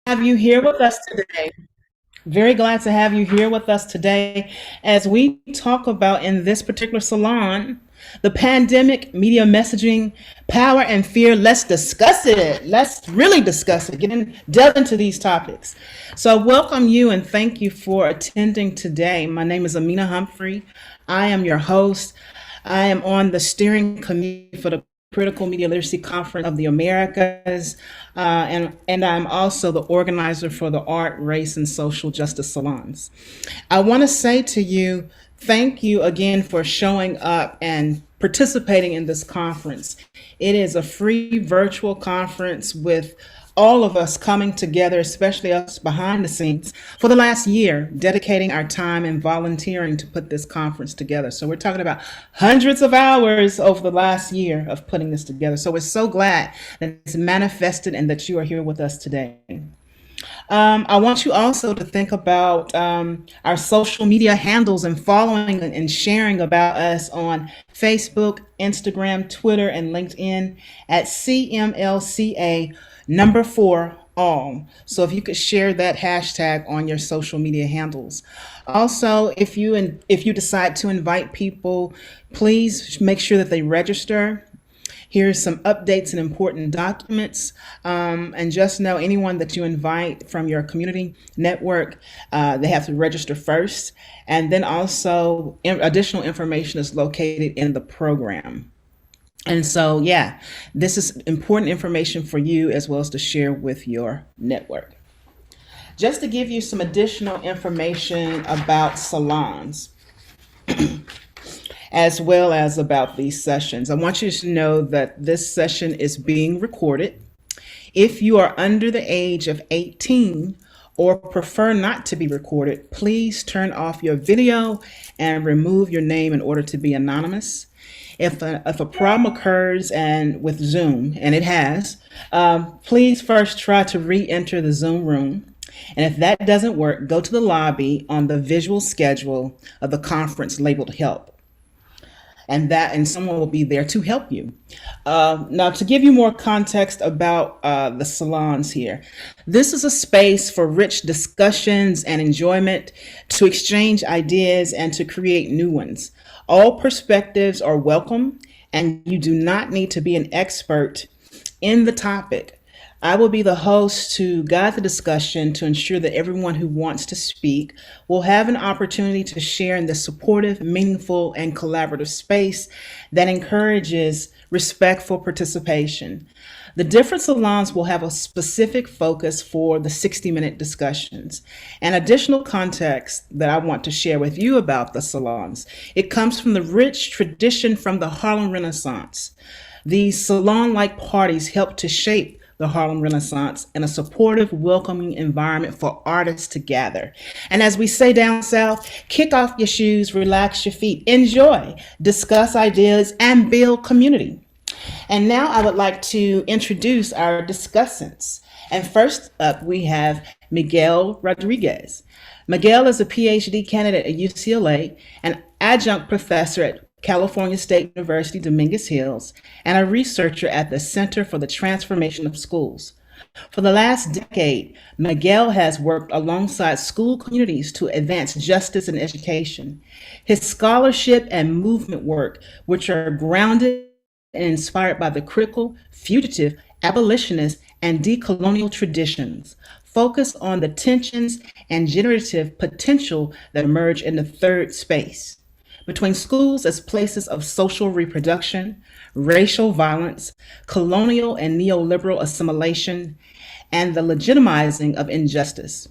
have you here with us today. Very glad to have you here with us today as we talk about in this particular salon the pandemic, media messaging, power and fear. Let's discuss it. Let's really discuss it. Delve into these topics. So, welcome you and thank you for attending today. My name is Amina Humphrey. I am your host. I am on the steering committee for the Critical Media Literacy Conference of the Americas, and I'm also the organizer for the Art, Race, and Social Justice Salons. I want to say to you, thank you again for showing up and participating in this conference. It is a free virtual conference with all of us coming together, especially us behind the scenes, for the last year, dedicating our time and volunteering to put this conference together. So we're talking about hundreds of hours over the last year of putting this together. So we're so glad that it's manifested and that you are here with us today. I want you also to think about our social media handles and following and sharing about us on Facebook, Instagram, Twitter, and LinkedIn at CMLCA #4 all. So if you could share that hashtag on your social media handles. Also, if you decide to invite people, please make sure that they register. Here's some updates and important documents. And just know anyone that you invite from your community network, they have to register first. And then also additional information is located in the program. And so, yeah, this is important information for you as well as to share with your network. Just to give you some additional information about salons, as well as about these sessions. I want you to know that this session is being recorded. If you are under the age of 18 or prefer not to be recorded, please turn off your video and remove your name in order to be anonymous. If a problem occurs and with Zoom, and it has, please first try to re-enter the Zoom room. And if that doesn't work, go to the lobby on the visual schedule of the conference labeled Help. And someone will be there to help you. Now, to give you more context about the salons here, this is a space for rich discussions and enjoyment, to exchange ideas and to create new ones. All perspectives are welcome, and you do not need to be an expert in the topic. I will be the host to guide the discussion to ensure that everyone who wants to speak will have an opportunity to share in this supportive, meaningful, and collaborative space that encourages respectful participation. The different salons will have a specific focus for the 60-minute discussions. And additional context that I want to share with you about the salons. It comes from the rich tradition from the Harlem Renaissance. These salon-like parties help to shape the Harlem Renaissance in a supportive, welcoming environment for artists to gather. And as we say down south, kick off your shoes, relax your feet, enjoy, discuss ideas, and build community. And now I would like to introduce our discussants. And first up, we have Miguel Rodriguez. Miguel is a PhD candidate at UCLA, an adjunct professor at California State University, Dominguez Hills, and a researcher at the Center for the Transformation of Schools. For the last decade, Miguel has worked alongside school communities to advance justice in education. His scholarship and movement work, which are grounded and inspired by the critical, fugitive, abolitionist, and decolonial traditions, focus on the tensions and generative potential that emerge in the third space between schools as places of social reproduction, racial violence, colonial and neoliberal assimilation, and the legitimizing of injustice,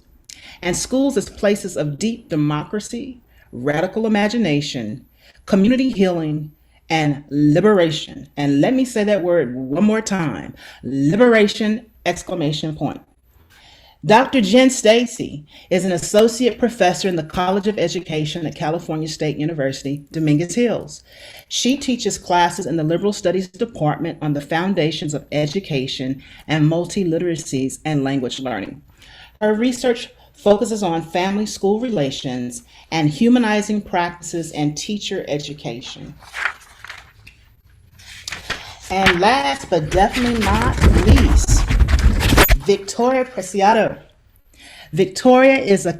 and schools as places of deep democracy, radical imagination, community healing, and liberation. And let me say that word one more time, liberation, exclamation point. Dr. Jen Stacy is an associate professor in the College of Education at California State University, Dominguez Hills. She teaches classes in the Liberal Studies Department on the foundations of education and multiliteracies and language learning. Her research focuses on family-school relations and humanizing practices and teacher education. And last but definitely not least, Victoria Preciado. Victoria is a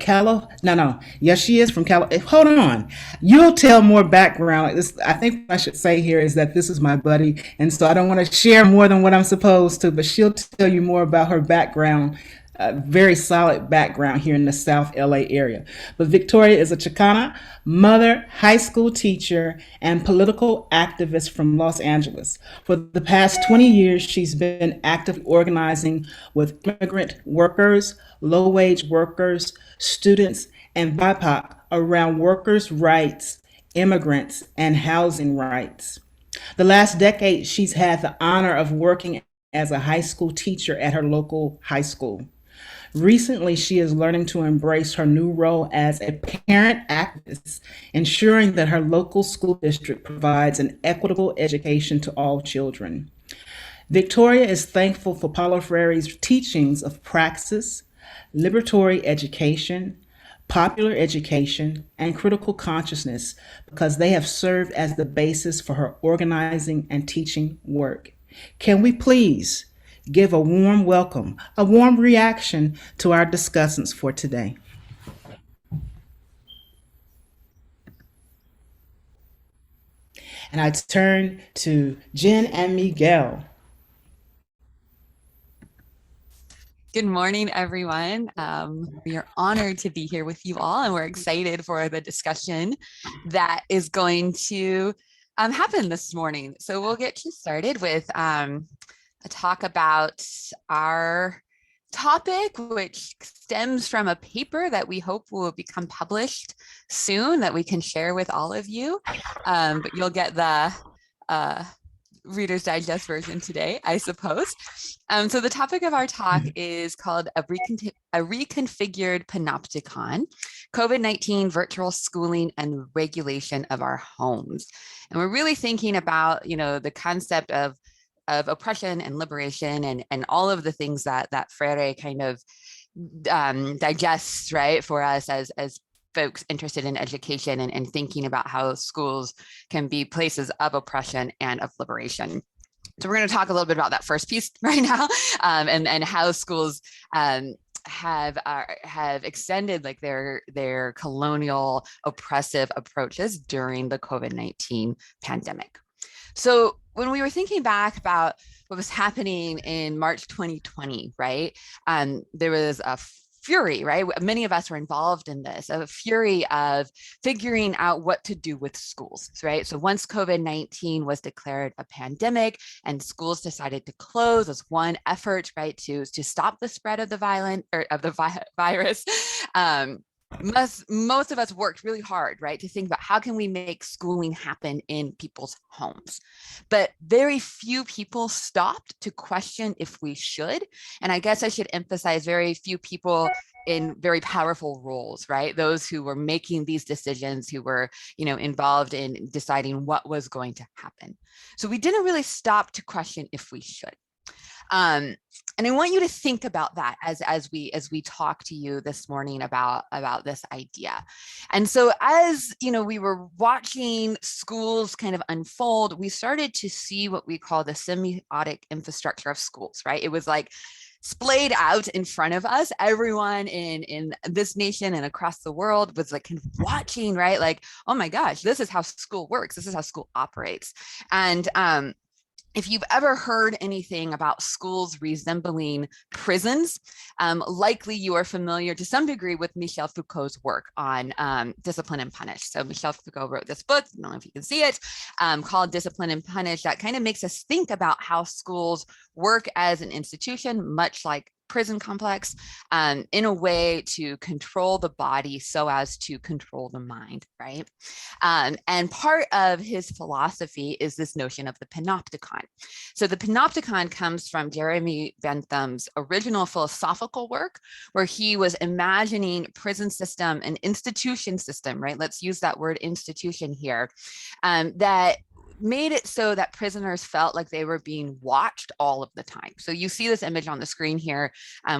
yes, she is from Hold on. You'll tell more background. I think what I should say here is that this is my buddy, and so I don't want to share more than what I'm supposed to, but she'll tell you more about her background. Very solid background here in the South LA area. But Victoria is a Chicana mother, high school teacher, and political activist from Los Angeles. For the past 20 years, she's been actively organizing with immigrant workers, low wage workers, students, and BIPOC around workers' rights, immigrants, and housing rights. The last decade, she's had the honor of working as a high school teacher at her local high school. Recently, she is learning to embrace her new role as a parent activist, ensuring that her local school district provides an equitable education to all children. Victoria is thankful for Paulo Freire's teachings of praxis, liberatory education, popular education, and critical consciousness because they have served as the basis for her organizing and teaching work. Can we please give a warm welcome, a warm reaction to our discussants for today? And I turn to Jen and Miguel. Good morning, everyone. We are honored to be here with you all, and we're excited for the discussion that is going to happen this morning. So we'll get you started with a talk about our topic, which stems from a paper that we hope will become published soon that we can share with all of you. But you'll get the Reader's Digest version today, I suppose. So the topic of our talk is called a Reconfigured Panopticon, COVID-19 Virtual Schooling and Regulation of Our Homes. And we're really thinking about, the concept of oppression and liberation and all of the things that Freire kind of digests, right, for us as folks interested in education and thinking about how schools can be places of oppression and of liberation. So we're going to talk a little bit about that first piece right now, and how schools have extended like their colonial oppressive approaches during the COVID-19 pandemic. So when we were thinking back about what was happening in March 2020, right, there was a fury, right? Many of us were involved in this, a fury of figuring out what to do with schools, right? So once COVID-19 was declared a pandemic and schools decided to close as one effort, right, to stop the spread of the virus, most of us worked really hard, right, to think about how can we make schooling happen in people's homes. But very few people stopped to question if we should. And I guess I should emphasize very few people in very powerful roles, right? Those who were making these decisions, who were, involved in deciding what was going to happen. So we didn't really stop to question if we should. And I want you to think about that as we talk to you this morning about this idea. And so as we were watching schools kind of unfold, we started to see what we call the semiotic infrastructure of schools, right? It was like splayed out in front of us. Everyone in this nation and across the world was like kind of watching, right? Like, oh my gosh, this is how school works. This is how school operates. And if you've ever heard anything about schools resembling prisons, likely you are familiar to some degree with Michel Foucault's work on Discipline and Punish. So Michel Foucault wrote this book, I don't know if you can see it, called Discipline and Punish, that kind of makes us think about how schools work as an institution, much like prison complex, in a way to control the body so as to control the mind, right? And part of his philosophy is this notion of the panopticon. So the panopticon comes from Jeremy Bentham's original philosophical work, where he was imagining prison system and institution system, right? Let's use that word institution here, that made it so that prisoners felt like they were being watched all of the time. So you see this image on the screen here,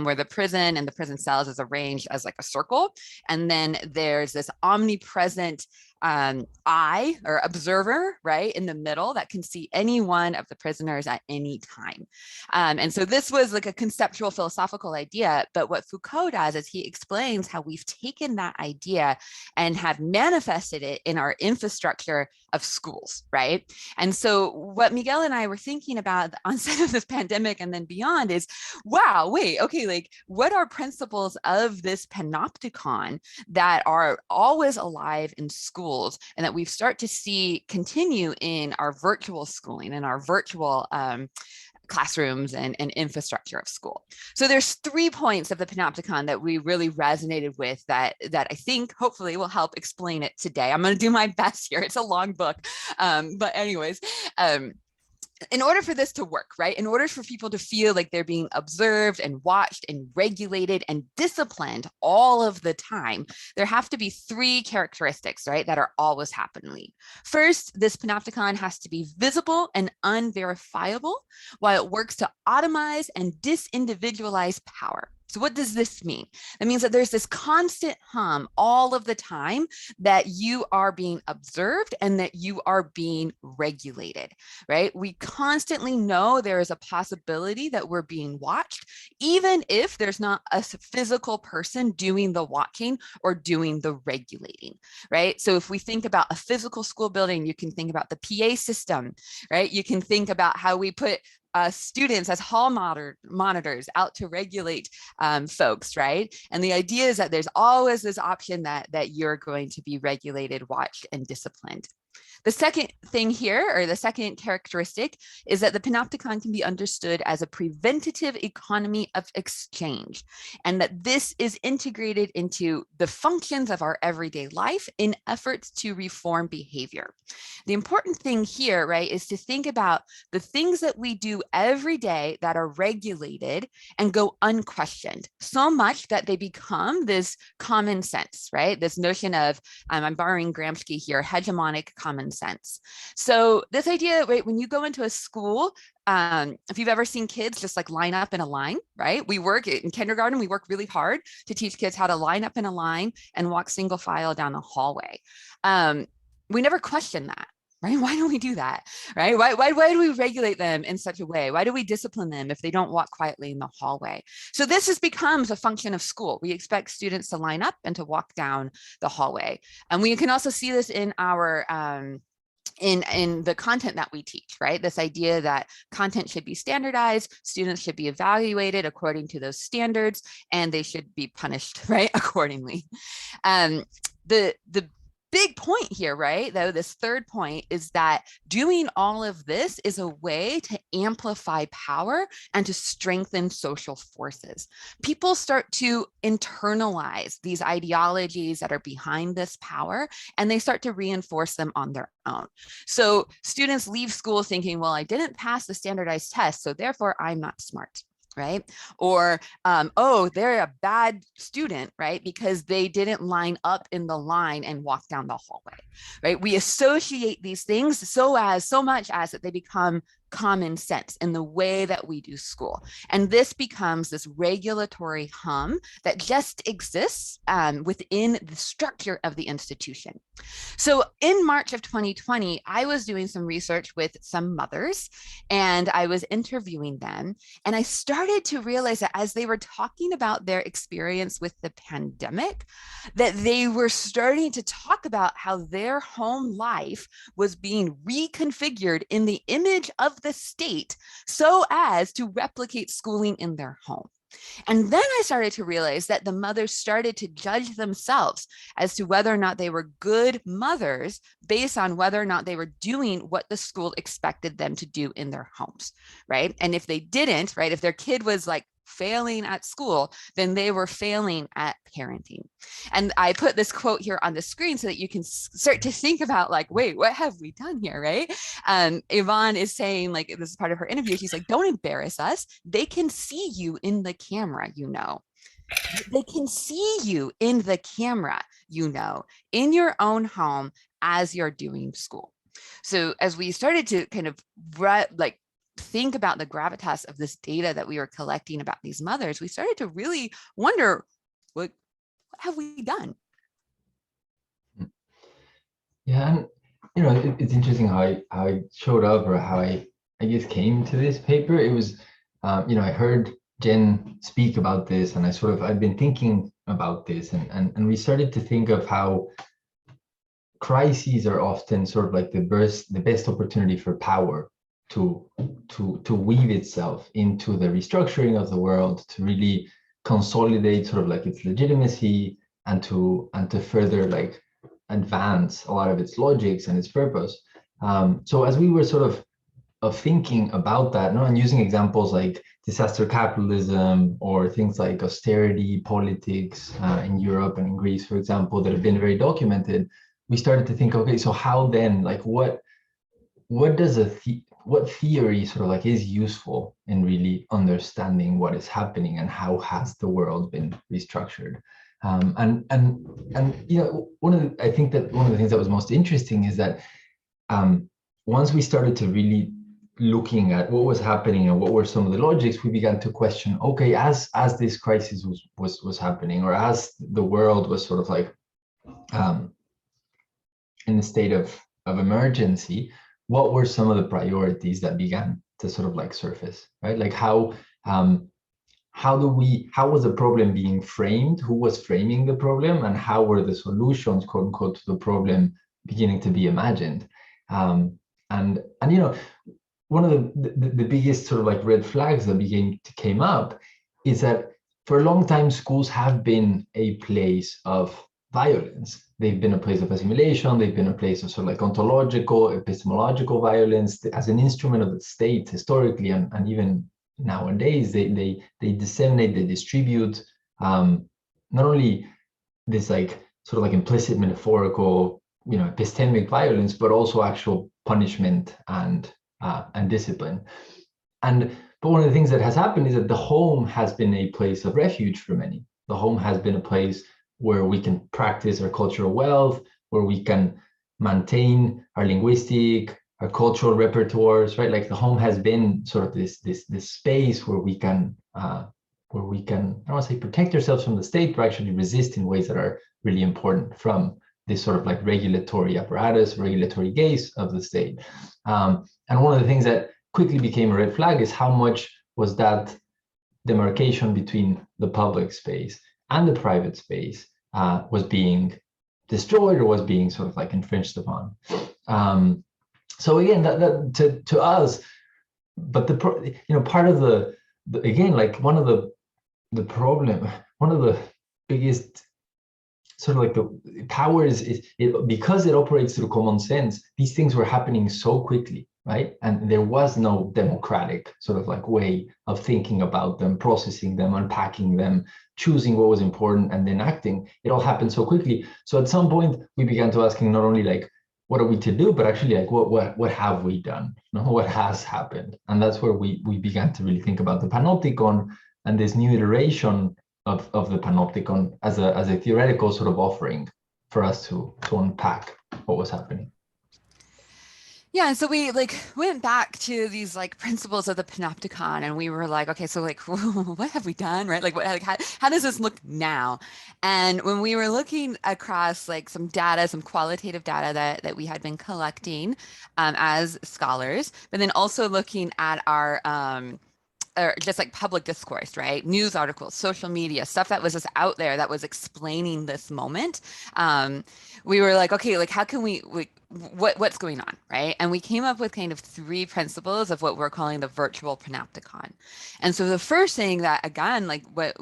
where the prison and the prison cells is arranged as like a circle. And then there's this omnipresent eye or observer, right, in the middle that can see any one of the prisoners at any time. And so this was like a conceptual philosophical idea, but what Foucault does is he explains how we've taken that idea and have manifested it in our infrastructure of schools, right? And so what Miguel and I were thinking about at the onset of this pandemic and then beyond is, wow, wait, okay, like what are principles of this panopticon that are always alive in schools and that we start to see continue in our virtual schooling and our virtual classrooms and infrastructure of school. So there's 3 points of the panopticon that we really resonated with that I think hopefully will help explain it today. I'm going to do my best here. It's a long book, but anyways, in order for this to work, right, in order for people to feel like they're being observed and watched and regulated and disciplined all of the time, there have to be 3 characteristics, right, that are always happening. First, this panopticon has to be visible and unverifiable while it works to atomize and disindividualize power. So what does this mean? It means that there's this constant hum all of the time that you are being observed and that you are being regulated, right? We constantly know there is a possibility that we're being watched, even if there's not a physical person doing the watching or doing the regulating, right? So if we think about a physical school building, you can think about the PA system, right? You can think about how we put students as hall monitors out to regulate folks, right? And the idea is that there's always this option that you're going to be regulated, watched, and disciplined. The second thing here, or the second characteristic, is that the panopticon can be understood as a preventative economy of exchange, and that this is integrated into the functions of our everyday life in efforts to reform behavior. The important thing here, right, is to think about the things that we do every day that are regulated and go unquestioned, so much that they become this common sense, right? This notion of, I'm borrowing Gramsci here, hegemonic common sense. So this idea, right, when you go into a school, if you've ever seen kids just like line up in a line, right? We work in kindergarten, we work really hard to teach kids how to line up in a line and walk single file down the hallway. We never question that. Right? Why don't we do that? Right? Why do we regulate them in such a way? Why do we discipline them if they don't walk quietly in the hallway? So this just becomes a function of school. We expect students to line up and to walk down the hallway. And we can also see this in our in the content that we teach, right? This idea that content should be standardized, students should be evaluated according to those standards, and they should be punished, right, accordingly. The big point here, right, though, this third point is that doing all of this is a way to amplify power and to strengthen social forces. People start to internalize these ideologies that are behind this power, and they start to reinforce them on their own. So students leave school thinking, well, I didn't pass the standardized test, so therefore I'm not smart. Right? Or, oh, they're a bad student, right? Because they didn't line up in the line and walk down the hallway, right? We associate these things so much as that they become common sense in the way that we do school. And this becomes this regulatory hum that just exists within the structure of the institution. So in March of 2020, I was doing some research with some mothers and I was interviewing them. And I started to realize that as they were talking about their experience with the pandemic, that they were starting to talk about how their home life was being reconfigured in the image of the state so as to replicate schooling in their home. And then I started to realize that the mothers started to judge themselves as to whether or not they were good mothers based on whether or not they were doing what the school expected them to do in their homes, right? And if they didn't, right, if their kid was like failing at school, then they were failing at parenting. And I put this quote here on the screen so that you can start to think about like, wait, what have we done here, right? Yvonne is saying, like, this is part of her interview, she's like, don't embarrass us. They can see you in the camera, you know. They can see you in the camera, you know, in your own home as you're doing school. So as we started to kind of think about the gravitas of this data that we were collecting about these mothers, we started to really wonder, what have we done? Yeah, and it's interesting how I showed up, or how I guess came to this paper. It was, I heard Jen speak about this, and I've been thinking about this, and we started to think of how crises are often sort of like the best opportunity for power to weave itself into the restructuring of the world, to really consolidate sort of like its legitimacy, and to further like advance a lot of its logics and its purpose. So as we were sort of thinking about that, no, and using examples like disaster capitalism, or things like austerity politics in Europe and in Greece, for example, that have been very documented, we started to think, okay, so how then, like, what does what theory sort of like is useful in really understanding what is happening, and how has the world been restructured? And I think that one of the things that was most interesting is that once we started to really looking at what was happening and what were some of the logics, we began to question, okay, as this crisis was happening, or as the world was sort of like in a state of emergency, what were some of the priorities that began to sort of like surface, right? Like how was the problem being framed? Who was framing the problem, and how were the solutions, quote unquote, to the problem beginning to be imagined? And one of the biggest sort of like red flags that came up is that for a long time, schools have been a place of violence. They've been a place of assimilation. They've been a place of sort of like ontological, epistemological violence as an instrument of the state historically, and even nowadays. They disseminate, they distribute not only this like sort of like implicit metaphorical, epistemic violence, but also actual punishment and discipline. But one of the things that has happened is that the home has been a place of refuge for many. The home has been a place where we can practice our cultural wealth, where we can maintain our linguistic, our cultural repertoires, right? Like the home has been sort of this space where we can I don't want to say protect ourselves from the state, but actually resist in ways that are really important from this sort of like regulatory apparatus, regulatory gaze of the state. And one of the things that quickly became a red flag is how much was that demarcation between the public space and the private space was being destroyed, or was being sort of like infringed upon. So again, that to us, but part of the again, like one of the problem, one of the biggest sort of like the power is it, because it operates through common sense. These things were happening so quickly, right? And there was no democratic sort of like way of thinking about them, processing them, unpacking them, choosing what was important, and then acting. It all happened so quickly. So at some point, we began to asking not only like, what are we to do, but actually like, what have we done? What has happened? And that's where we began to really think about the Panopticon and this new iteration of the Panopticon as a theoretical sort of offering for us to unpack what was happening. Yeah, and so we like went back to these like principles of the Panopticon, and we were like, okay, so like, what have we done, right? Like, how does this look now? And when we were looking across like some data, some qualitative data that we had been collecting as scholars, but then also looking at our or just like public discourse, right? News articles, social media, stuff that was just out there that was explaining this moment. We were like, okay, like how can what's going on, right? And we came up with kind of three principles of what we're calling the virtual panopticon. And so the first thing that, again, like what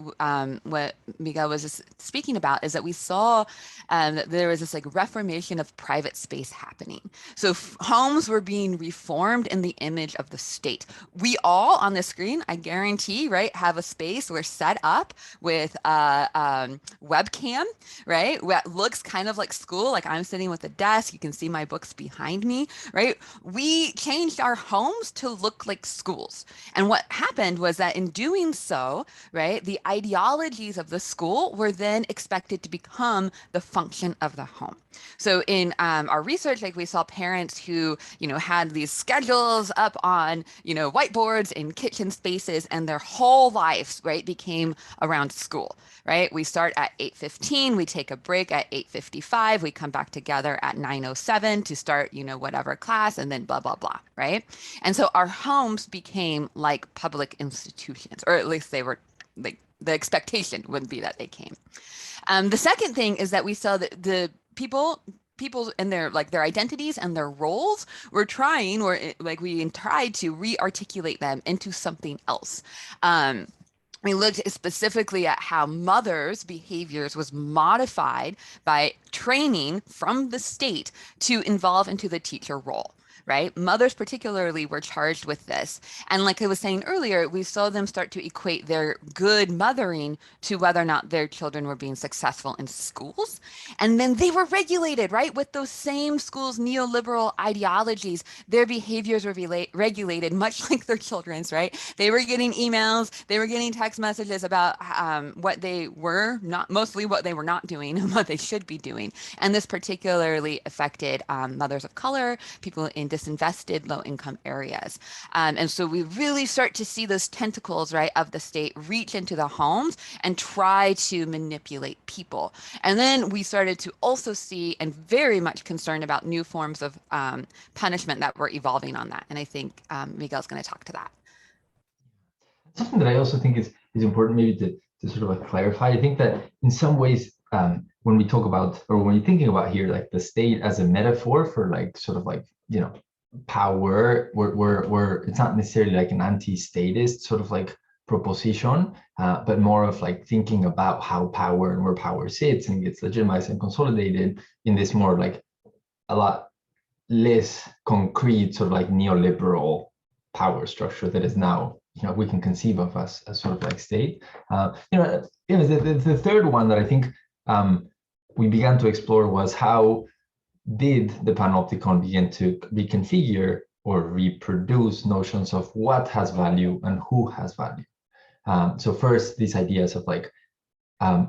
Miguel was just speaking about is that we saw that there was this like reformation of private space happening. So homes were being reformed in the image of the state. We all on the screen, I guarantee, right, have a space we're set up with a webcam, right? That looks kind of like school. Like I'm sitting with a desk, you can see my books behind me, right? We changed our homes to look like schools. And what happened was that in doing so, right, the ideologies of the school were then expected to become the function of the home. So in our research, like we saw parents who, had these schedules up on, whiteboards in kitchen spaces, and their whole lives, right, became around school, right? We start at 8:15, we take a break at 8:55, we come back together at 9:07 to start, whatever class, and then blah, blah, blah, right? And so our homes became like public institutions, or at least they were like, the expectation would be that they came. The second thing is that we saw that the people and their identities and their roles were trying, or like we tried to re-articulate them into something else. We looked specifically at how mothers' behaviors was modified by training from the state to involve into the teacher role. Right? Mothers particularly were charged with this. And like I was saying earlier, we saw them start to equate their good mothering to whether or not their children were being successful in schools. And then they were regulated, right? With those same schools' neoliberal ideologies, their behaviors were regulated much like their children's, right? They were getting emails, they were getting text messages about what they were not, mostly what they were not doing and what they should be doing. And this particularly affected mothers of color, people in disinvested low-income areas. And so we really start to see those tentacles, right, of the state reach into the homes and try to manipulate people. And then we started to also see and very much concerned about new forms of punishment that were evolving on that. And I think Miguel's going to talk to that. Something that I also think is important maybe to sort of like clarify. I think that in some ways, when we talk about, or when you're thinking about here, like the state as a metaphor for like sort of like, power, where it's not necessarily like an anti-statist sort of like proposition, but more of like thinking about how power and where power sits and gets legitimized and consolidated in this more like a lot less concrete sort of like neoliberal power structure that is now, we can conceive of as sort of like state. The third one that I think we began to explore was how did the Panopticon begin to reconfigure or reproduce notions of what has value and who has value. So first, these ideas of like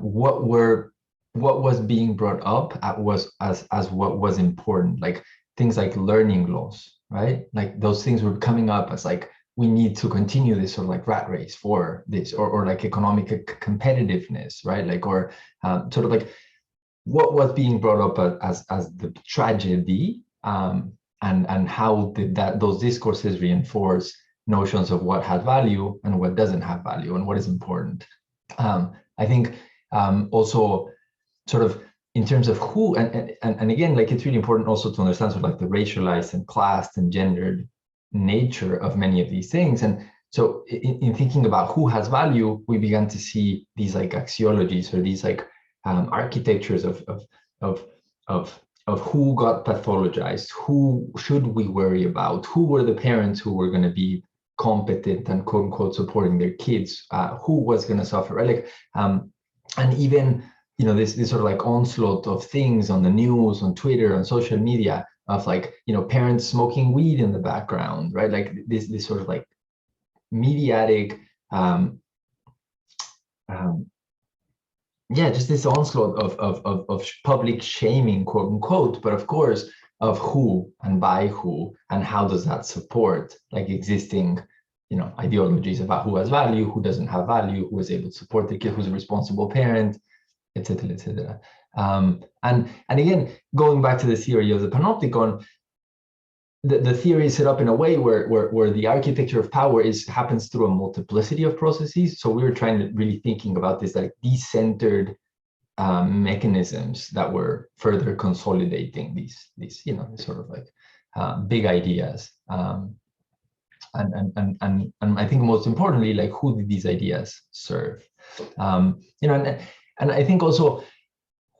what was being brought up as what was important, like things like learning loss, right? Like those things were coming up as like, we need to continue this sort of like rat race for this, or like economic competitiveness, right? Like, or sort of like what was being brought up as the tragedy, and how did those discourses reinforce notions of what had value and what doesn't have value and what is important. I think also sort of in terms of who, and again, like it's really important also to understand sort of like the racialized and classed and gendered nature of many of these things. And so in thinking about who has value, we began to see these like axiologies, or these like architectures of who got pathologized, who should we worry about, who were the parents who were going to be competent and quote unquote supporting their kids, who was going to suffer, right? Like, and even this sort of like onslaught of things on the news, on Twitter, on social media, of like parents smoking weed in the background, right? Like this sort of like mediatic just this onslaught of public shaming, quote unquote, but of course of who and by who, and how does that support like existing ideologies about who has value, who doesn't have value, who is able to support the kid, who's a responsible parent, etc., etc. And again, going back to the theory of the Panopticon, the theory is set up in a way where the architecture of power happens through a multiplicity of processes. So we were trying to really thinking about this like decentered mechanisms that were further consolidating these sort of like big ideas. And I think most importantly, like who did these ideas serve? And I think also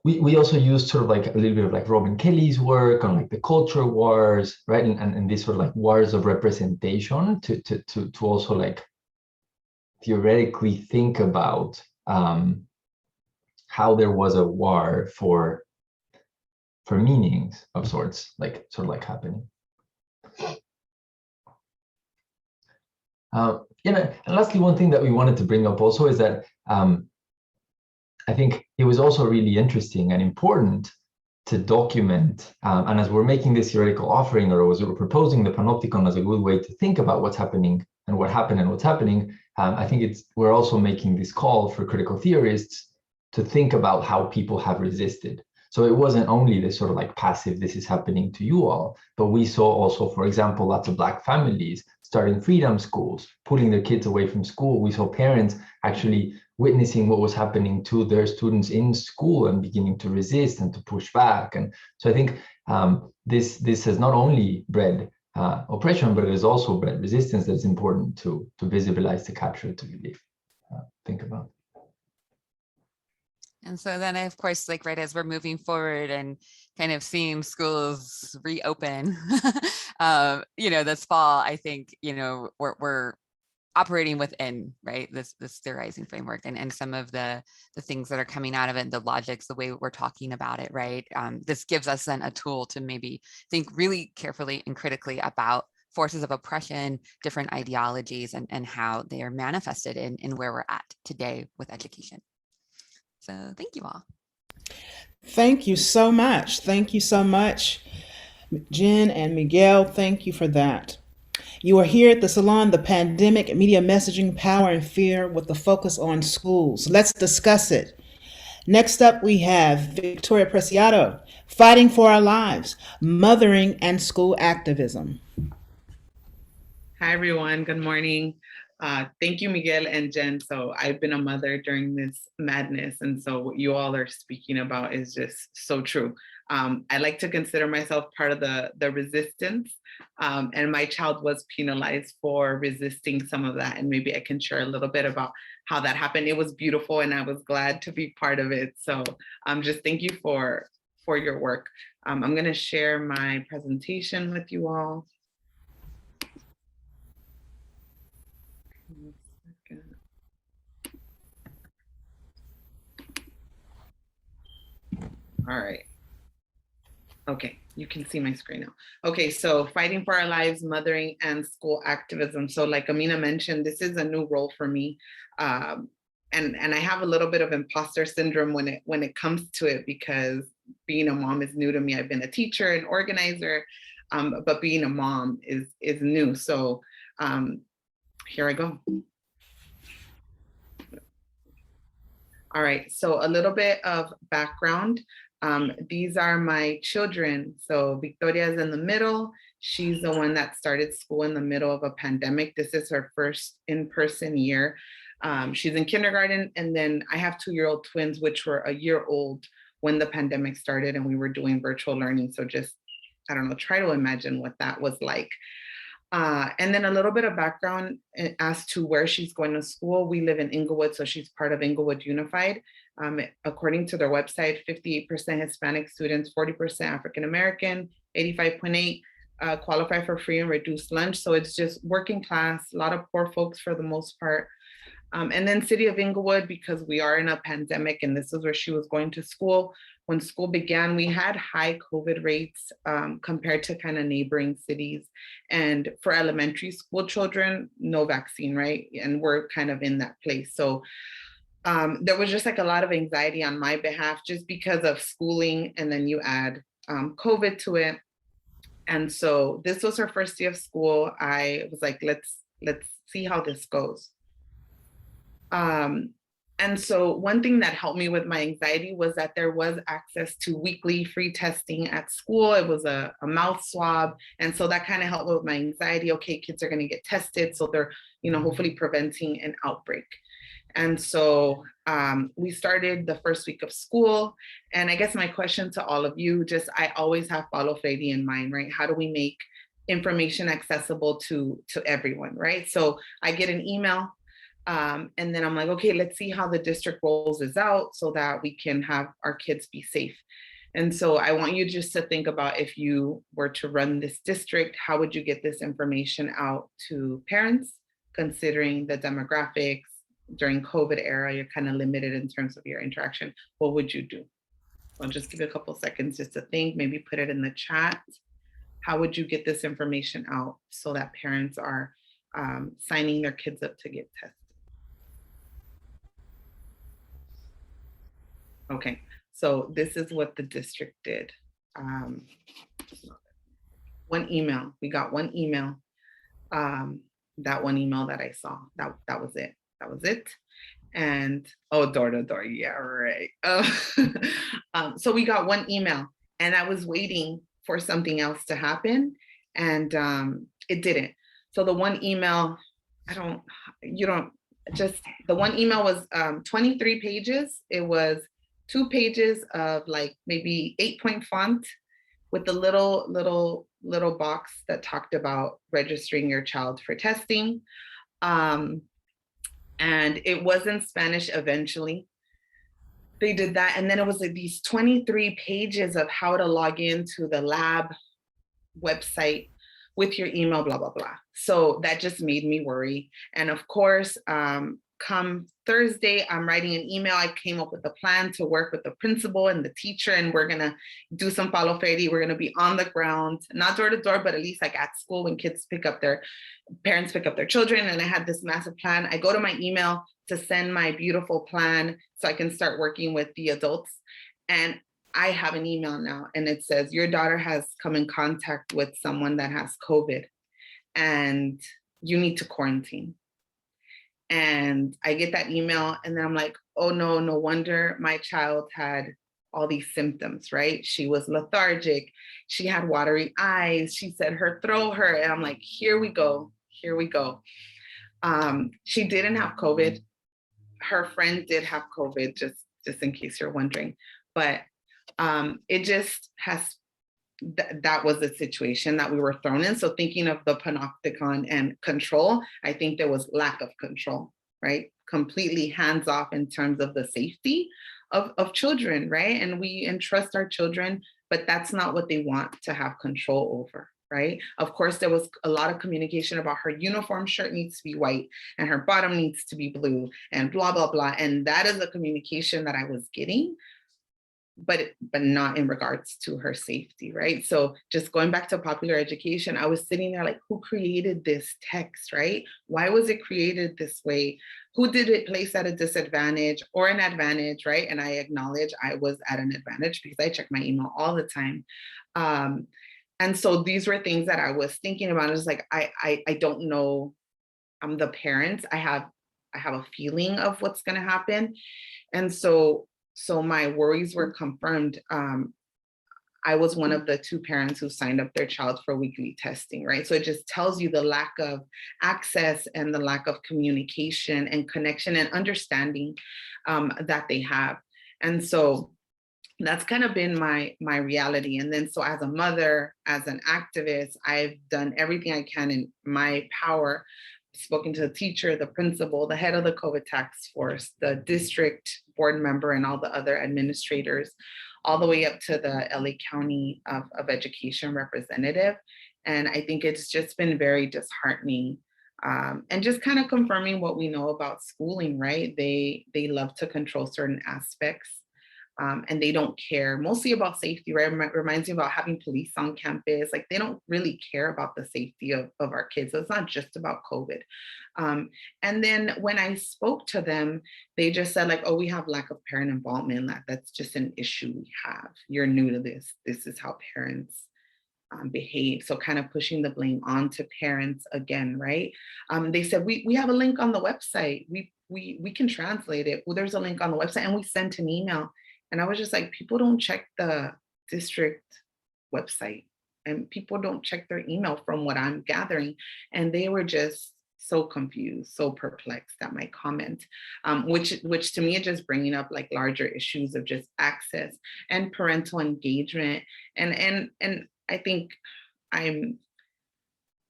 we also used sort of like a little bit of like Robin Kelly's work on like the culture wars, right? And these sort of like wars of representation to also like theoretically think about how there was a war for meanings of sorts, like sort of like happening. And lastly, one thing that we wanted to bring up also is that I think it was also really interesting and important to document, and as we're making this theoretical offering, or as we're proposing the Panopticon as a good way to think about what's happening and what happened and what's happening, I think we're also making this call for critical theorists to think about how people have resisted. So it wasn't only this sort of like passive, this is happening to you all, but we saw also, for example, lots of Black families starting freedom schools, pulling their kids away from school. We saw parents actually witnessing what was happening to their students in school and beginning to resist and to push back. And so I think this has not only bred oppression, but it has also bred resistance that's important to visualize, to capture, to really think about. And so then, of course, like right as we're moving forward and kind of seeing schools reopen, this fall, I think, we're operating within, right, this theorizing framework and some of the things that are coming out of it, the logics, the way we're talking about it, right? This gives us then a tool to maybe think really carefully and critically about forces of oppression, different ideologies, and how they are manifested in where we're at today with education. So thank you all. Thank you so much. Thank you so much, Jen and Miguel. Thank you for that. You are here at the Salon, The Pandemic, Media Messaging, Power and Fear, with the focus on schools. Let's discuss it. Next up, we have Victoria Preciado, Fighting for Our Lives, Mothering and School Activism. Hi, everyone. Good morning. Thank you, Miguel and Jen. So I've been a mother during this madness. And so what you all are speaking about is just so true. I like to consider myself part of the resistance. And my child was penalized for resisting some of that. And maybe I can share a little bit about how that happened. It was beautiful and I was glad to be part of it. So just thank you for your work. I'm going to share my presentation with you all. All right. Okay, you can see my screen now. Okay, so Fighting for Our Lives, Mothering and School Activism. So like Amina mentioned, this is a new role for me. And I have a little bit of imposter syndrome when it comes to it, because being a mom is new to me. I've been a teacher and organizer, but being a mom is new. So here I go. All right, so a little bit of background. These are my children. So Victoria is in the middle. She's the one that started school in the middle of a pandemic. This is her first in-person year. She's in kindergarten, and then I have 2-year-old twins, which were a year old when the pandemic started and we were doing virtual learning. So just, I don't know, try to imagine what that was like. And then a little bit of background as to where she's going to school. We live in Inglewood, so she's part of Inglewood Unified. According to their website, 58% Hispanic students, 40% African-American, 85.8 qualify for free and reduced lunch. So it's just working class, a lot of poor folks for the most part. And then City of Inglewood, because we are in a pandemic and this is where she was going to school. When school began, we had high COVID rates compared to kind of neighboring cities. And for elementary school children, no vaccine, right? And we're kind of in that place. So there was just like a lot of anxiety on my behalf just because of schooling. And then you add COVID to it. And so this was her first day of school. I was like, let's see how this goes. And so one thing that helped me with my anxiety was that there was access to weekly free testing at school. It was a mouth swab. And so that kind of helped with my anxiety. Okay, kids are going to get tested. So they're, hopefully preventing an outbreak. And so we started the first week of school. And I guess my question to all of you, I always have Paulo Freire in mind, right? How do we make information accessible to everyone, right? So I get an email. And then I'm like, okay, let's see how the district rolls this out so that we can have our kids be safe. And so I want you just to think about, if you were to run this district, how would you get this information out to parents, considering the demographics? During COVID era, you're kind of limited in terms of your interaction. What would you do? I'll just give you a couple seconds just to think, maybe put it in the chat. How would you get this information out so that parents are signing their kids up to get tested? Okay, so this is what the district did. One email, we got one email. That one email that I saw, that was it. That was it. And oh, door to door, yeah, right. So we got one email, and I was waiting for something else to happen, and it didn't. So the one email, the one email was 23 pages. It was 2 pages of like maybe 8-point font with the little box that talked about registering your child for testing. And it was in Spanish eventually. They did that. And then it was like these 23 pages of how to log into the lab website with your email, blah, blah, blah. So that just made me worry. And of course, come Thursday, I'm writing an email. I came up with a plan to work with the principal and the teacher, and we're gonna do some follow Freddy. We're gonna be on the ground, not door to door, but at least like at school when kids parents pick up their children. And I had this massive plan. I go to my email to send my beautiful plan so I can start working with the adults. And I have an email now, and it says, your daughter has come in contact with someone that has COVID and you need to quarantine. And I get that email, and then I'm like, oh no, no wonder my child had all these symptoms, right? She was lethargic. She had watery eyes. She said her throat hurt. And I'm like, here we go. Here we go. She didn't have COVID. Her friend did have COVID, just in case you're wondering. But it just has, that was the situation that we were thrown in. So thinking of the Panopticon and control, I think there was lack of control, right? Completely hands off in terms of the safety of children, right? And we entrust our children, but that's not what they want to have control over, right? Of course, there was a lot of communication about her uniform shirt needs to be white and her bottom needs to be blue and blah, blah, blah. And that is the communication that I was getting, but not in regards to her safety, right? So just going back to popular education, I was sitting there like, who created this text, right? Why was it created this way? Who did it place at a disadvantage or an advantage, right? And I acknowledge I was at an advantage because I check my email all the time. And so these were things that I was thinking about. It's like, I don't know, I'm the parent. I have a feeling of what's gonna happen. And so my worries were confirmed. I was one of the 2 parents who signed up their child for weekly testing, right? So it just tells you the lack of access and the lack of communication and connection and understanding that they have. And so that's kind of been my reality. And then so as a mother, as an activist, I've done everything I can in my power, spoken to the teacher, the principal, the head of the COVID task force, the district board member, and all the other administrators, all the way up to the LA County of Education representative. And I think it's just been very disheartening and just kind of confirming what we know about schooling, right? They love to control certain aspects. And they don't care mostly about safety, right? Reminds me about having police on campus. Like they don't really care about the safety of our kids. So it's not just about COVID. And then when I spoke to them, they just said like, oh, we have lack of parent involvement. That's just an issue we have. You're new to this. This is how parents behave. So kind of pushing the blame onto parents again, right? They said, we have a link on the website. We can translate it. Well, there's a link on the website, and we sent an email. And I was just like, people don't check the district website and people don't check their email from what I'm gathering. And they were just so confused, so perplexed at my comment, which to me is just bringing up like larger issues of just access and parental engagement. And I think I'm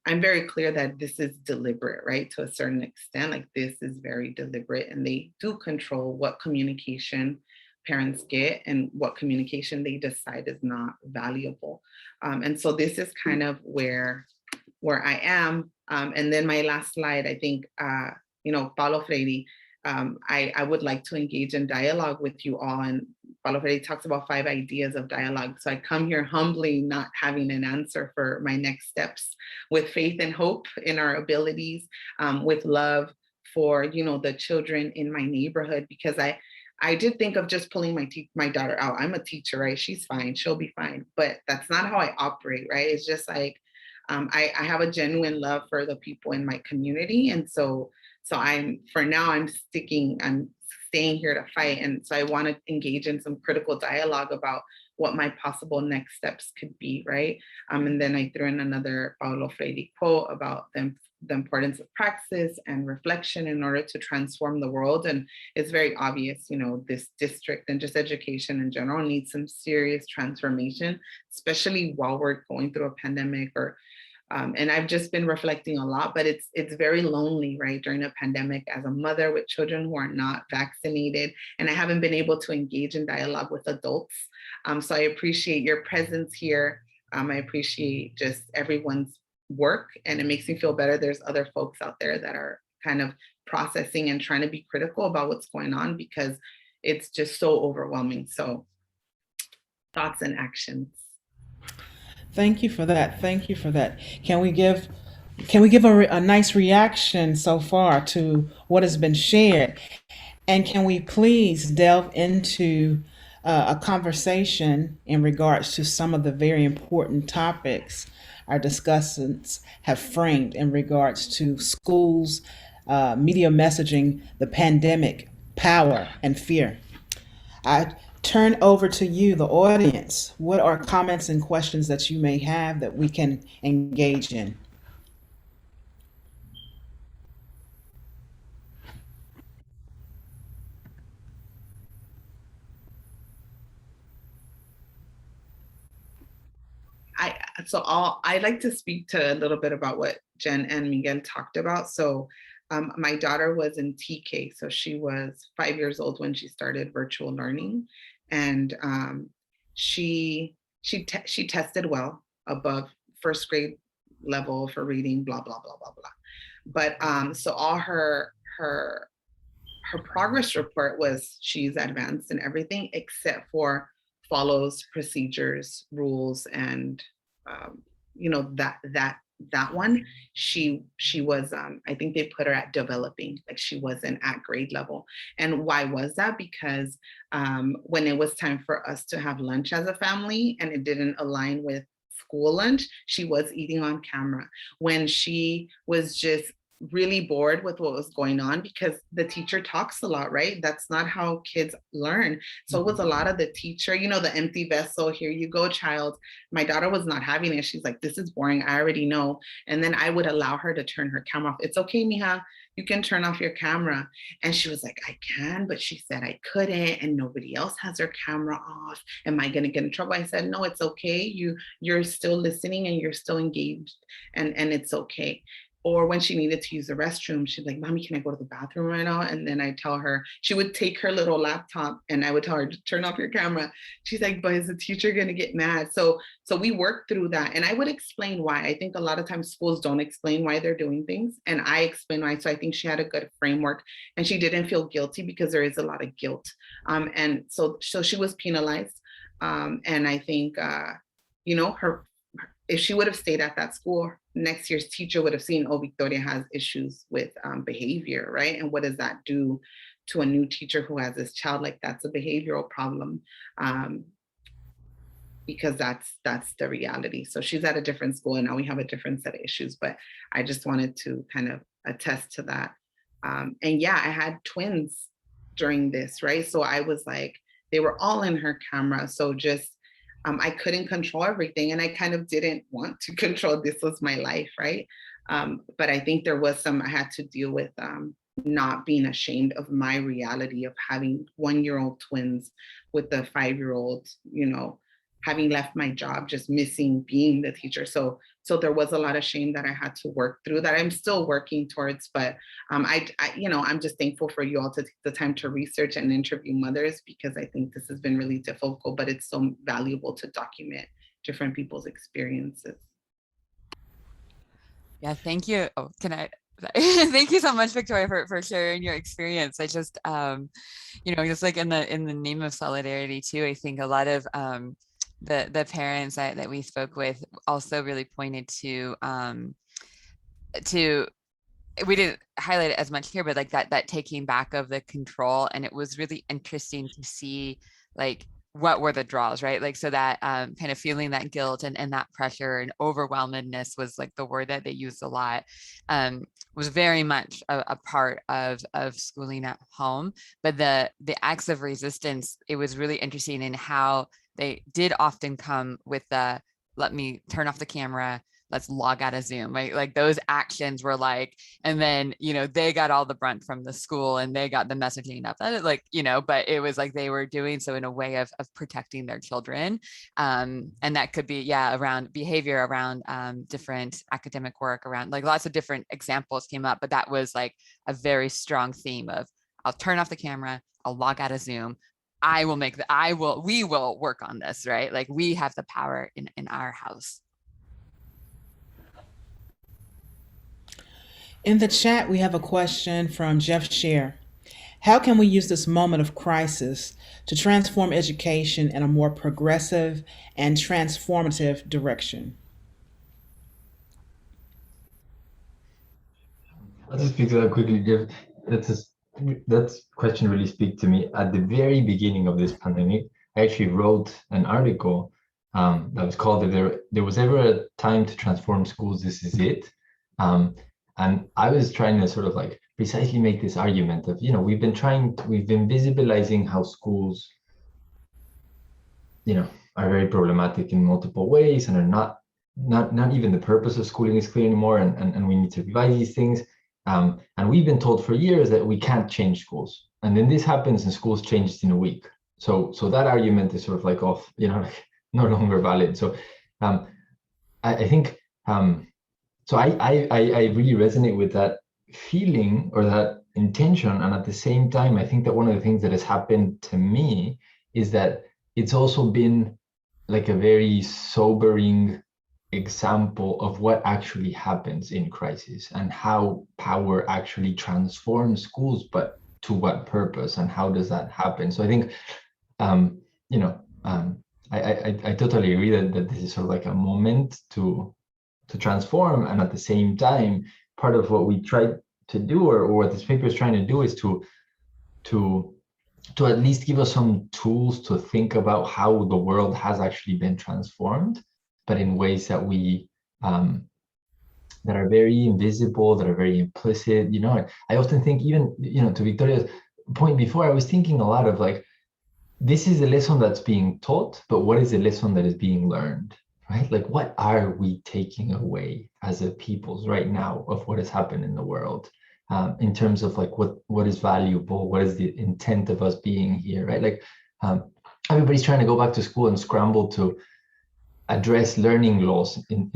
very clear that this is deliberate, right? To a certain extent, like this is very deliberate, and they do control what communication parents get and what communication they decide is not valuable. And so this is kind of where I am. And then my last slide, I think, Paulo Freire, I would like to engage in dialogue with you all. And Paulo Freire talks about 5 ideas of dialogue. So I come here humbly, not having an answer for my next steps, with faith and hope in our abilities, with love for, you know, the children in my neighborhood, because I did think of just pulling my daughter out. I'm a teacher, right? She's fine, she'll be fine. But that's not how I operate, right? It's just like, I have a genuine love for the people in my community. And so I'm staying here to fight. And so I want to engage in some critical dialogue about what my possible next steps could be, right? And then I threw in another Paulo Freire quote about the importance of praxis and reflection in order to transform the world. And it's very obvious, you know, this district and just education in general needs some serious transformation, especially while we're going through a pandemic and I've just been reflecting a lot, but it's very lonely, right, during a pandemic as a mother with children who are not vaccinated, and I haven't been able to engage in dialogue with adults. So I appreciate your presence here. I appreciate just everyone's work, and it makes me feel better. There's other folks out there that are kind of processing and trying to be critical about what's going on, because it's just so overwhelming. So thoughts and actions. Thank you for that. Thank you for that. Can we give a nice reaction so far to what has been shared? And can we please delve into a conversation in regards to some of the very important topics our discussants have framed in regards to schools, media messaging, the pandemic, power, and fear? I turn over to you, the audience. What are comments and questions that you may have that we can engage in? I'd like to speak to a little bit about what Jen and Miguel talked about. So my daughter was in TK, so she was 5 years old when she started virtual learning, and she tested well above first grade level for reading, blah blah blah blah blah. But so all her progress report was she's advanced in everything except for follows procedures, rules, and you know, that one, she was I think they put her at developing, like she wasn't at grade level. And why was that? Because when it was time for us to have lunch as a family and it didn't align with school lunch, she was eating on camera. When she was just really bored with what was going on, because the teacher talks a lot, right? That's not how kids learn. So it was a lot of the teacher, you know, the empty vessel, here you go, child. My daughter was not having it. She's like, this is boring, I already know. And then I would allow her to turn her camera off. It's okay, mija, you can turn off your camera. And she was like, I can, but she said I couldn't, and nobody else has their camera off. Am I gonna get in trouble? I said, no, it's okay. You're still listening and you're still engaged, and it's okay. Or when she needed to use the restroom, she'd be like, Mommy, can I go to the bathroom right now? And then I tell her, she would take her little laptop and I would tell her to turn off your camera. She's like, but is the teacher gonna get mad? So we worked through that. And I would explain why. I think a lot of times schools don't explain why they're doing things. And I explain why. So I think she had a good framework and she didn't feel guilty, because there is a lot of guilt. And so she was penalized. And I think, you know, if she would have stayed at that school, next year's teacher would have seen, oh, Victoria has issues with behavior, right? And what does that do to a new teacher who has this child? Like, that's a behavioral problem, because that's the reality. So she's at a different school and now we have a different set of issues, but I just wanted to kind of attest to that. And yeah, I had twins during this, right? So I was like, they were all in her camera. So just, I couldn't control everything, and I kind of didn't want to control. This was my life, right? But I think there was I had to deal with not being ashamed of my reality of having 1-year-old twins with the 5-year-old, you know, having left my job, just missing being the teacher. So there was a lot of shame that I had to work through, that I'm still working towards. But I you know, I'm just thankful for you all to take the time to research and interview mothers, because I think this has been really difficult, but it's so valuable to document different people's experiences. Yeah, thank you. Oh, can I Thank you so much, Victoria, for sharing your experience. I just, just like in the name of solidarity too, I think a lot of the parents that we spoke with also really pointed to we didn't highlight it as much here, but like that taking back of the control. And it was really interesting to see like what were the draws, right? Like, so that kind of feeling that guilt and that pressure and overwhelmedness was like the word that they used a lot, was very much a part of schooling at home. But the acts of resistance, it was really interesting in how they did often come with the, let me turn off the camera, let's log out of Zoom, right? Like those actions were like, and then, they got all the brunt from the school and they got the messaging up that like, but it was like they were doing so in a way of protecting their children. And that could be, around behavior, around different academic work, around like lots of different examples came up, but that was like a very strong theme of, I'll turn off the camera, I'll log out of Zoom, we will work on this, right? Like we have the power in our house. In the chat, we have a question from Jeff Scher. How can we use this moment of crisis to transform education in a more progressive and transformative direction? I'll just speak to that quickly, Jeff. That question really speaks to me. At the very beginning of this pandemic, I actually wrote an article that was called "If There Was Ever a Time to Transform Schools, This Is It." And I was trying to sort of like precisely make this argument of, we've been visibilizing how schools, are very problematic in multiple ways and are not even the purpose of schooling is clear anymore. And we need to revise these things. And we've been told for years that we can't change schools. And then this happens and schools changed in a week. So that argument is sort of like off, like no longer valid. So I think, so I really resonate with that feeling or that intention. And at the same time, I think that one of the things that has happened to me is that it's also been like a very sobering example of what actually happens in crisis and how power actually transforms schools, but to what purpose and how does that happen? So I think, I totally agree that this is sort of like a moment to transform, and at the same time, part of what we try to do, or what this paper is trying to do, is to at least give us some tools to think about how the world has actually been transformed, but in ways that we that are very invisible, that are very implicit. I often think, even to Victoria's point before, I was thinking a lot of like, this is a lesson that's being taught, but what is a lesson that is being learned? Right? Like, what are we taking away as a peoples right now of what has happened in the world, in terms of like what is valuable, what is the intent of us being here, right? Like, everybody's trying to go back to school and scramble to address learning loss, and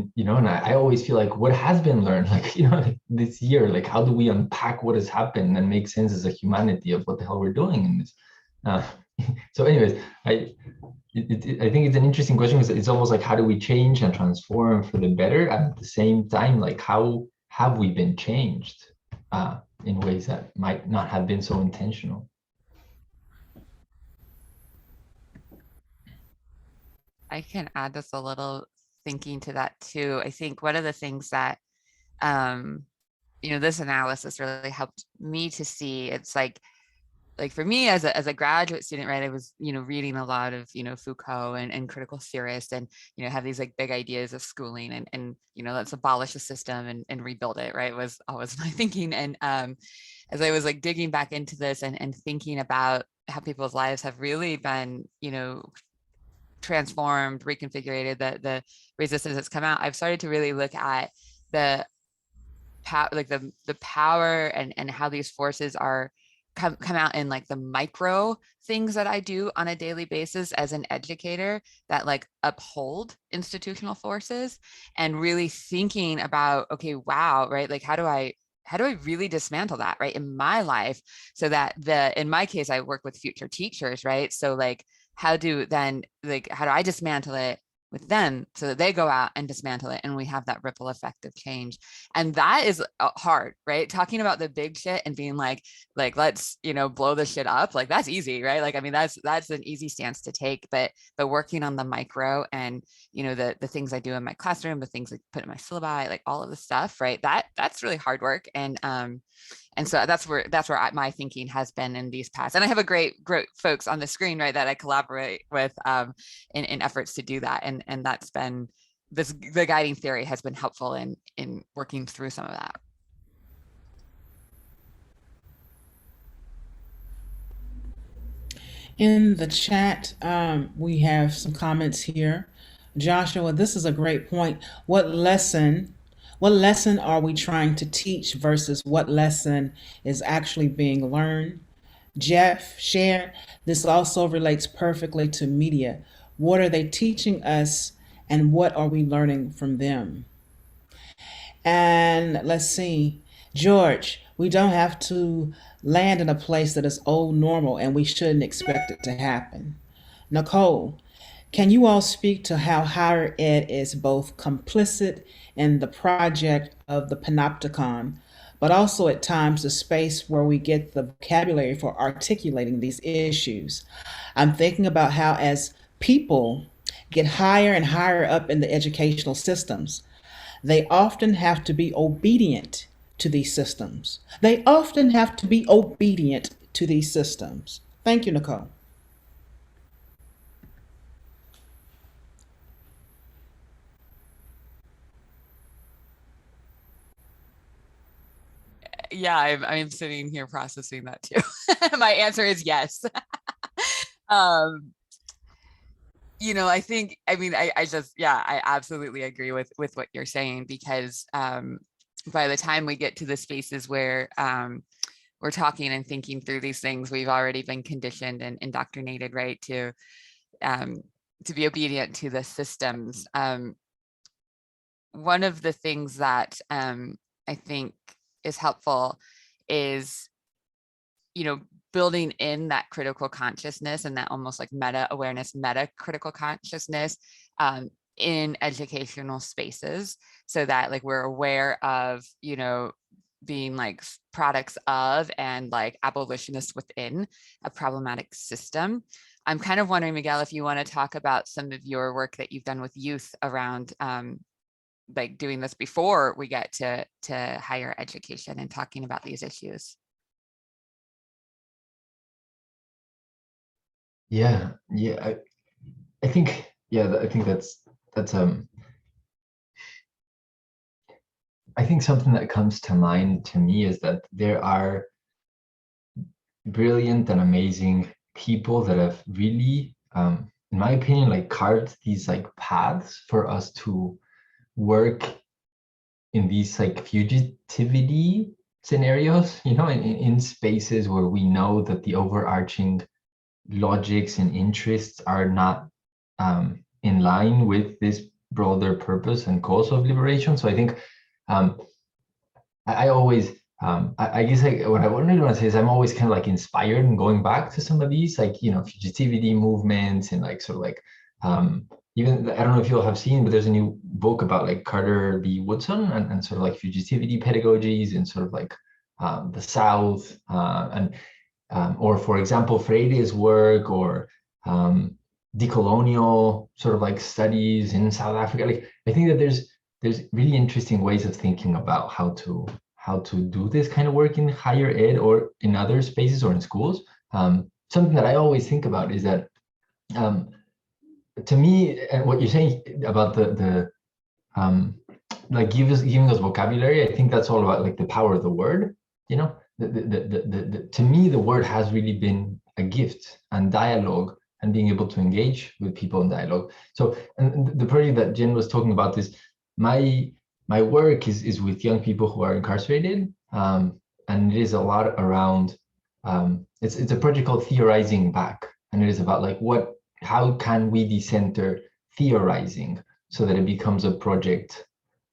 I always feel like, what has been learned, like, like this year, like, how do we unpack what has happened and make sense as a humanity of what the hell we're doing in this? So, anyways, I think it's an interesting question, because it's almost like, how do we change and transform for the better? And at the same time, like, how have we been changed in ways that might not have been so intentional? I can add just a little thinking to that too. I think one of the things that, this analysis really helped me to see, it's like for me as a graduate student, right, I was, reading a lot of, Foucault and critical theorists, and, have these like big ideas of schooling and let's abolish the system and rebuild it, right, was always my thinking. And as I was like digging back into this and thinking about how people's lives have really been, transformed, reconfigured, the resistance that's come out, I've started to really look at the power and how these forces are come out in like the micro things that I do on a daily basis as an educator that like uphold institutional forces, and really thinking about, okay, wow, right, like how do I really dismantle that, right, in my life, so that in my case, I work with future teachers, right, so like how do I dismantle it with them so that they go out and dismantle it, and we have that ripple effect of change. And that is hard, right? Talking about the big shit and being like let's, you know, blow this shit up, like that's easy, right? Like, I mean, that's an easy stance to take, but working on the micro and, you know, the things I do in my classroom, the things I put in my syllabi, like all of the stuff, right? That's really hard work. And so that's where my thinking has been in these past. And I have a great folks on the screen, right, that I collaborate with in efforts to do that. And that's been the guiding theory has been helpful in working through some of that. In the chat, we have some comments here. Joshua, this is a great point. What lesson are we trying to teach versus what lesson is actually being learned? Jeff shared, this also relates perfectly to media. What are they teaching us and what are we learning from them? And let's see, George, we don't have to land in a place that is old normal and we shouldn't expect it to happen. Nicole, can you all speak to how higher ed is both complicit in the project of the Panopticon, but also at times the space where we get the vocabulary for articulating these issues? I'm thinking about how as people get higher and higher up in the educational systems, they often have to be obedient to these systems. Thank you, Nicole. Yeah, I'm sitting here processing that too. My answer is yes. You know, I absolutely agree with what you're saying, because by the time we get to the spaces where we're talking and thinking through these things, we've already been conditioned and indoctrinated, right, to be obedient to the systems. One of the things that I think is helpful is, you know, building in that critical consciousness and that almost like meta awareness, meta critical consciousness in educational spaces, so that like we're aware of, you know, being like products of and like abolitionists within a problematic system. I'm kind of wondering, Miguel, if you want to talk about some of your work that you've done with youth around like doing this before we get to higher education and talking about these issues. Yeah, I think that's I think something that comes to mind to me is that there are brilliant and amazing people that have really, in my opinion, like carved these like paths for us to work in these like fugitivity scenarios, you know, in spaces where we know that the overarching logics and interests are not in line with this broader purpose and cause of liberation. So I think I always, I guess what I really want to say is I'm always kind of like inspired and going back to some of these, like, you know, fugitivity movements and like sort of like, even, I don't know if you'll have seen, but there's a new book about like Carter B. Woodson and sort of like fugitivity pedagogies in sort of like the South or for example, Freire's work or decolonial sort of like studies in South Africa. Like, I think that there's really interesting ways of thinking about how to do this kind of work in higher ed or in other spaces or in schools. Something that I always think about is that to me, and what you're saying about the like giving us vocabulary, I think that's all about like the power of the word. You know, to me, the word has really been a gift, and dialogue and being able to engage with people in dialogue. So, and the project that Jen was talking about is my work is with young people who are incarcerated, and it is a lot around. It's a project called Theorizing Back, and it is about like how can we decenter theorizing so that it becomes a project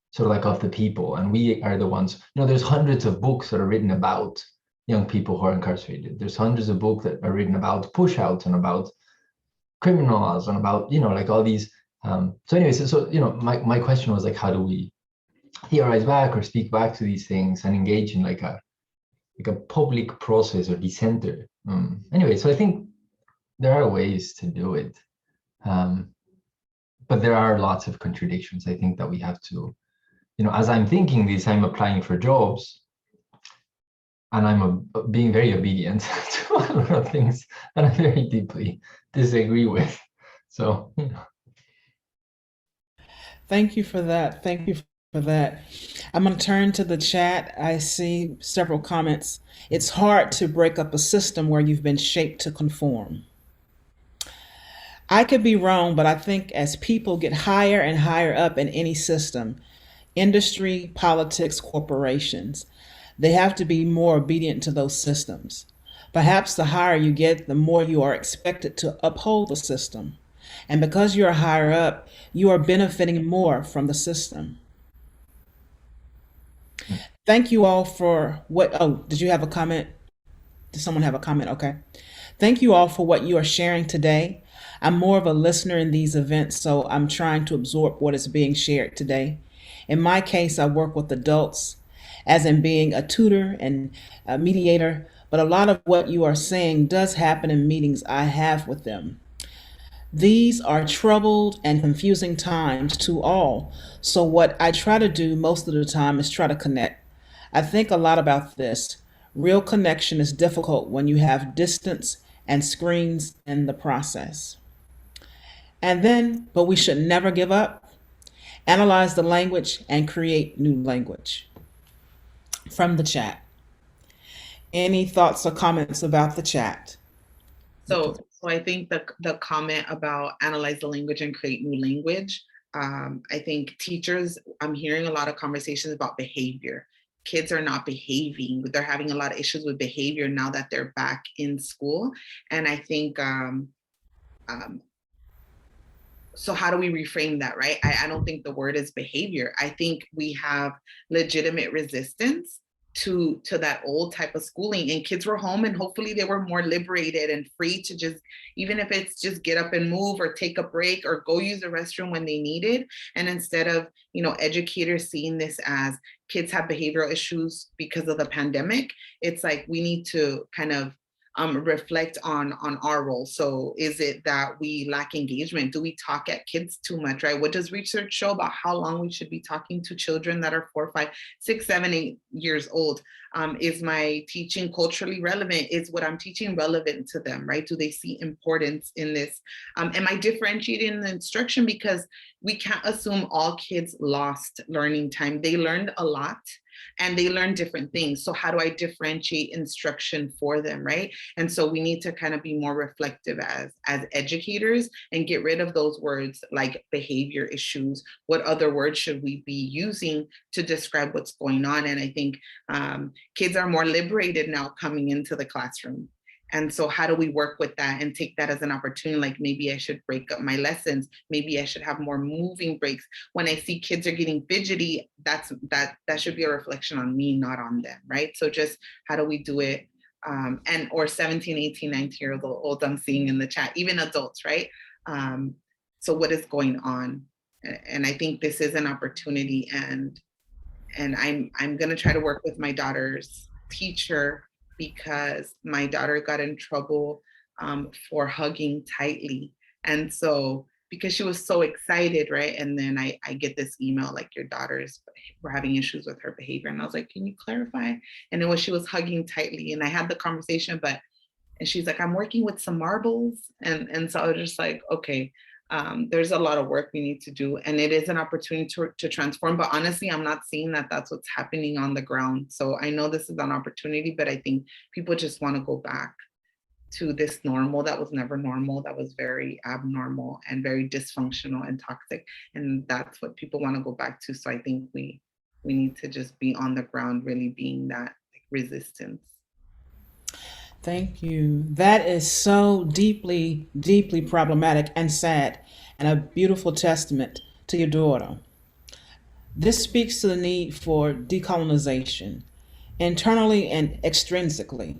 sort of like of the people, and we are the ones. You know, there's hundreds of books that are written about young people who are incarcerated. There's hundreds of books that are written about push outs and about criminals and about, you know, like all these So anyways, so my question was like, how do we theorize back or speak back to these things and engage in like a public process or dissenter? Anyway, so I think there are ways to do it, but there are lots of contradictions. I think that we have to, as I'm thinking this, I'm applying for jobs, and I'm being very obedient to a lot of things that I very deeply disagree with. So, Thank you for that. Thank you for that. I'm going to turn to the chat. I see several comments. It's hard to break up a system where you've been shaped to conform. I could be wrong, but I think as people get higher and higher up in any system, industry, politics, corporations, they have to be more obedient to those systems. Perhaps the higher you get, the more you are expected to uphold the system. And because you're higher up, you are benefiting more from the system. Thank you all for did you have a comment? Did someone have a comment? Okay. Thank you all for what you are sharing today. I'm more of a listener in these events, so I'm trying to absorb what is being shared today. In my case, I work with adults, as in being a tutor and a mediator, but a lot of what you are saying does happen in meetings I have with them. These are troubled and confusing times to all, so what I try to do most of the time is try to connect. I think a lot about this. Real connection is difficult when you have distance and screens in the process. And then, but we should never give up. Analyze the language and create new language. From the chat. Any thoughts or comments about the chat? So I think the comment about analyze the language and create new language, I think teachers, I'm hearing a lot of conversations about behavior. Kids are not behaving. They're having a lot of issues with behavior now that they're back in school. And I think, so how do we reframe that, right? I don't think the word is behavior. I think we have legitimate resistance to that old type of schooling, and kids were home and hopefully they were more liberated and free to just, even if it's just get up and move or take a break or go use the restroom when they needed. And instead of, educators seeing this as kids have behavioral issues because of the pandemic, it's like we need to kind of reflect on our role. So is it that we lack engagement? Do we talk at kids too much, right? What does research show about how long we should be talking to children that are 4, 5, 6, 7, 8 years old? Is my teaching culturally relevant? Is what I'm teaching relevant to them, right? Do they see importance in this? Am I differentiating the instruction? Because we can't assume all kids lost learning time. They learned a lot and they learn different things. So how do I differentiate instruction for them, right? And so we need to kind of be more reflective as educators and get rid of those words like behavior issues. What other words should we be using to describe what's going on? And I think kids are more liberated now coming into the classroom. And so how do we work with that and take that as an opportunity? Like maybe I should break up my lessons. Maybe I should have more moving breaks. When I see kids are getting fidgety, that should be a reflection on me, not on them, right? So just how do we do it? Or 17, 18, 19-year olds I'm seeing in the chat, even adults, right? So what is going on? And I think this is an opportunity, and I'm gonna try to work with my daughter's teacher, because my daughter got in trouble for hugging tightly. And so, because she was so excited, right? And then I get this email like, your daughter's, we're having issues with her behavior. And I was like, can you clarify? And it was, she was hugging tightly. And I had the conversation, and she's like, I'm working with some marbles. And so I was just like, okay, there's a lot of work we need to do, and it is an opportunity to transform. But honestly, I'm not seeing that that's what's happening on the ground. So I know this is an opportunity, but I think people just want to go back to this normal that was never normal, that was very abnormal and very dysfunctional and toxic. And that's what people want to go back to. So I think we need to just be on the ground, really being that resistance. Thank you. That is so deeply, deeply problematic and sad, and a beautiful testament to your daughter. This speaks to the need for decolonization, internally and extrinsically.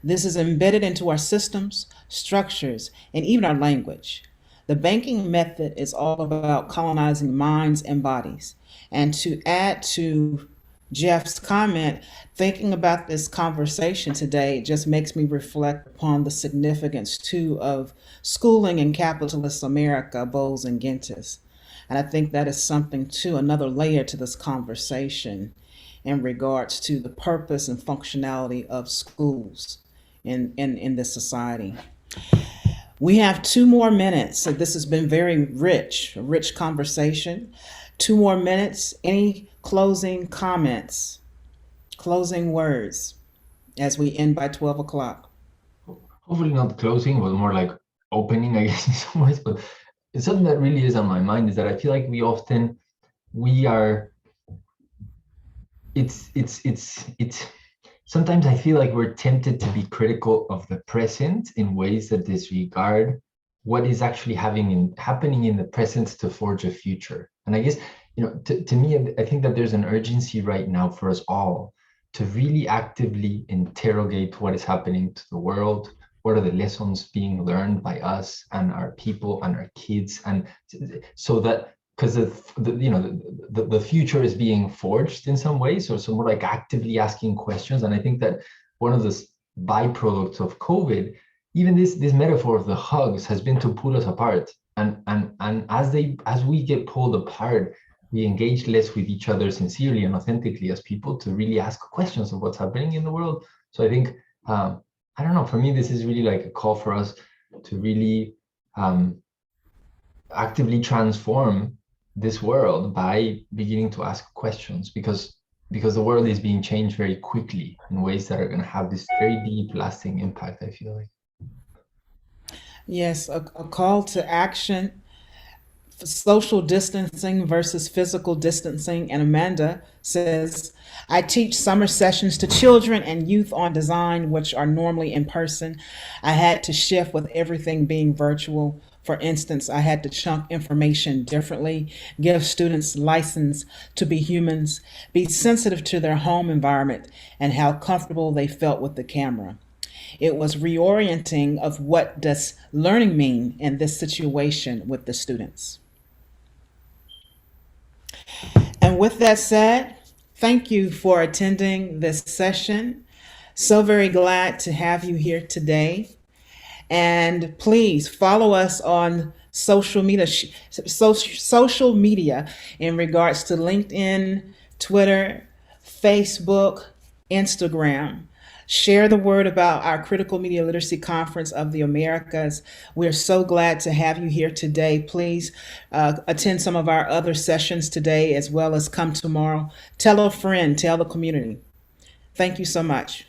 This is embedded into our systems, structures, and even our language. The banking method is all about colonizing minds and bodies. And to add to Jeff's comment, thinking about this conversation today just makes me reflect upon the significance too of schooling in capitalist America, Bowles and Gentis. And I think that is something too, another layer to this conversation in regards to the purpose and functionality of schools in this society. We have 2 more minutes. So this has been very rich, a rich conversation. 2 more minutes. Any closing comments, closing words as we end by 12 o'clock? Hopefully not closing, but more like opening, I guess, in some ways. But it's something that really is on my mind is that I feel like sometimes I feel like we're tempted to be critical of the present in ways that disregard what is actually happening in the present to forge a future. And I guess, to me, I think that there's an urgency right now for us all to really actively interrogate what is happening to the world. What are the lessons being learned by us and our people and our kids? And so that, because the future is being forged in some ways, so more like actively asking questions. And I think that one of the byproducts of COVID, even this metaphor of the hugs, has been to pull us apart. And as we get pulled apart, we engage less with each other sincerely and authentically as people to really ask questions of what's happening in the world. So I think, I don't know, for me, this is really like a call for us to really actively transform this world by beginning to ask questions, because the world is being changed very quickly in ways that are going to have this very deep, lasting impact, I feel like. Yes, a call to action. Social distancing versus physical distancing. And Amanda says, I teach summer sessions to children and youth on design, which are normally in person. I had to shift with everything being virtual. For instance, I had to chunk information differently, give students license to be humans, be sensitive to their home environment and how comfortable they felt with the camera. It was reorienting of what does learning mean in this situation with the students. And with that said, thank you for attending this session. So very glad to have you here today. And please follow us on social media in regards to LinkedIn, Twitter, Facebook, Instagram. Share the word about our Critical Media Literacy Conference of the Americas. We're so glad to have you here today. Please attend some of our other sessions today, as well as come tomorrow. Tell a friend, tell the community. Thank you so much.